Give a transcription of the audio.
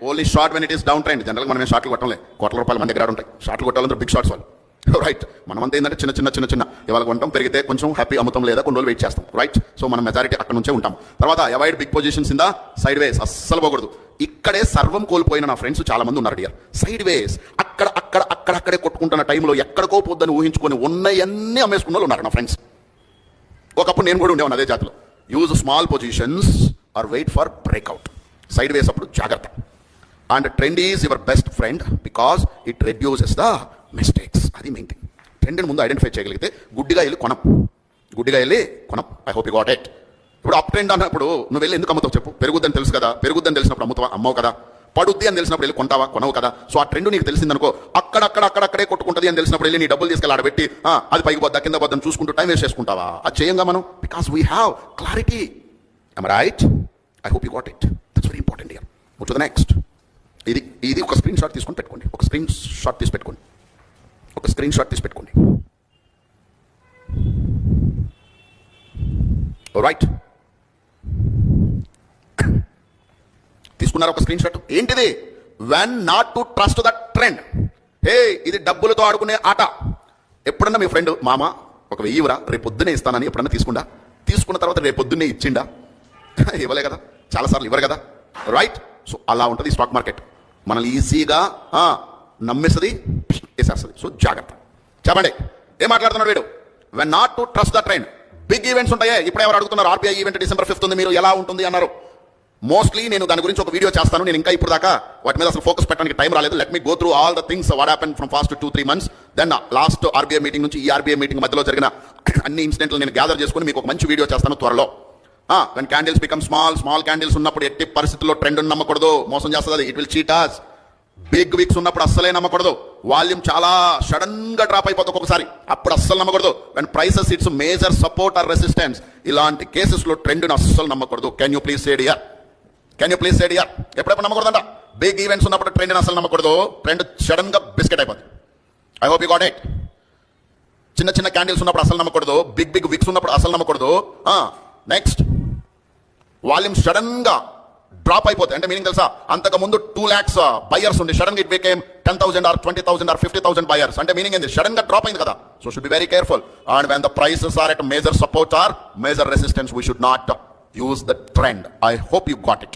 Only short when it is down trend. జనరల్గా మనం షార్ట్లు కొట్టలే, ₹1,00,000 మన దగ్గర ఉంటాయి. షార్ట్లు కొట్టాలంటే బిగ్ షార్ట్స్ వాళ్ళు, రైట్. మనమంతా ఏంటంటే చిన్న చిన్న చిన్న చిన్న ఇవాళ కొంటాం, పెరిగితే కొంచెం హ్యాపీ అమ్ముతాం, లేదా కొన్ని రోజులు వెయిట్ చేస్తాం, రైట్. సో మనం మెజారిటీ అక్కడ నుంచే ఉంటాం. తర్వాత avoid big positions in the sideways, అస్సలు పోకూడదు. ఇక్కడే సర్వం కోల్పోయిన నా ఫ్రెండ్స్ చాలా మంది ఉన్నారు డియర్. సైడ్ వేస్ అక్కడక్కడే కొట్టుకుంటున్న టైంలో ఎక్కడికో పోద్దని ఊహించుకొని ఉన్నవన్నీ అమ్మేసుకున్న వాళ్ళు ఉన్నారు నా ఫ్రెండ్స్. ఒకప్పుడు నేను కూడా ఉండేవాను అదే జాతిలో. Use small positions or wait for breakout. Sideways అప్పుడు జాగ్రత్త. And trend is your best friend because it reduces the mistakes. అది మెయిన్ థింగ్. ట్రెండ్ని ముందు ఐడెంటిఫై చేయగలిగితే గుడ్డిగా వెళ్ళి కొనం. I hope you got it. ఇప్పుడు అప్ ట్రెండ్ అన్నప్పుడు నువ్వు వెళ్ళి ఎందుకు అమ్ముతావు చెప్పు? పెరుగుద్దని తెలుసు కదా, పెరుగుద్దని తెలిసినప్పుడు అమ్మవు కదా. పడుద్ది అని తెలిసినప్పుడు వెళ్ళి కొంటావా? కొనవు కదా. సో ఆ ట్రెండ్ నీకు తెలిసిందనుకో, అక్కడక్కడే కొట్టుకుంటుంది అని తెలిసినప్పుడు వెళ్ళి నీ డబ్బులు తీసుకెళ్ళి ఆడబెట్టి అది పైకి పోద్దా కింద పోద్దని చూసుకుంటూ టైం వేస్ట్ చేసుకుంటావా? అది చేయంగా మనం, because we have clarity. I'm right? I hope you got it. That's very important here. Move to the next. ఇది ఒక స్క్రీన్ షాట్ తీసుకొని పెట్టుకోండి. ఒక స్క్రీన్ షాట్ తీసి పెట్టుకోండి. రైట్, తీసుకున్నారు ఒక స్క్రీన్ షాట్. ఏంటిది? When not to trust the trend. Hey, ఇది డబ్బులతో ఆడుకునే ఆట. ఎప్పుడన్నా మీ ఫ్రెండ్ మామ ఒక 1000 రేపు పొద్దునే ఇస్తానని ఎప్పుడన్నా తీసుకున్న తర్వాత రేపు పొద్దున్నే ఇచ్చిండా? ఇవ్వలే కదా, చాలాసార్లు ఇవ్వరు కదా, రైట్. సో అలా ఉంటుంది స్టాక్ మార్కెట్. మనల్ని ఈజీగా నమ్మేస్తుంది, వేసేస్తుంది. సో జాగ్రత్త. చెప్పండి, ఏం మాట్లాడుతున్నాడు వీడు? When not to trust the trend. Big events ఉంటాయే. ఇప్పుడు ఎవరు అడుగుతున్నారు? RBI ఈవెంట్ December 5th ఉంది, మీరు ఎలా ఉంటుంది అన్నారు. మోస్ట్లీ నేను దాని గురించి ఒక వీడియో చేస్తాను. నేను ఇంకా ఇప్పుడు దాకా వాటి మీద అసలు ఫోకస్ పెట్టడానికి టైం రాలేదు. Let me go through all the things what happen from past 2-3 months. Then last RBI meeting నుంచి ఈ RBI మీటింగ్ మధ్యలో జరిగిన అన్ని ఇన్సిడెంట్లు నేను గ్యాదర్ చేసుకుని మీకు ఒక మంచి వీడియో చేస్తాను త్వరలో. When candles become small candles ఉన్నప్పుడు ఎట్టి పరిస్థితుల్లో ట్రెండ్ నమ్మకూడదు, మోసం చేస్తుంది. It will cheat us. Big wicks ఉన్నప్పుడు అస్సలే నమ్మకూడదు. వాల్యూమ్ చాలా సడన్ గా డ్రాప్ అయిపోతుంది ఒక్కొక్కసారి, అప్పుడు అస్సలు నమ్మకూడదు. When prices its major support or resistance, ఇలాంటి కేసెస్ లో ట్రెండ్ అస్సలు నమ్మకూడదు. Can you please said here? ఎప్పుడెప్పుడు నమ్మకూడదంట? బిగ్ ఈవెంట్స్ ఉన్నప్పుడు ట్రెండ్ అసలు నమ్మకూడదు. ట్రెండ్ సడన్ గా బిస్కెట్ అయిపోతుంది. I hope you got it. చిన్న క్యాండిల్స్ ఉన్నప్పుడు అసలు నమ్మకూడదు. బిగ్ వీక్స్ ఉన్నప్పుడు అసలు నమ్మకూడదు. నెక్స్ట్, వాల్యూమ్ సడన్ గా డ్రాప్ అయిపోతాయి. అంటే మీనింగ్ తెలుసా? అంతకు ముందు 2 lakhs బయర్స్ ఉండి సడన్ గా it became 10,000 or 20,000 or 50,000 buyers. అంటే మీనింగ్ ఏంది? సడన్ గా డ్రాప్ అయింది కదా. So should be very careful. And when the prices are at major support or major resistance, we should not use the trend. I hope you got it.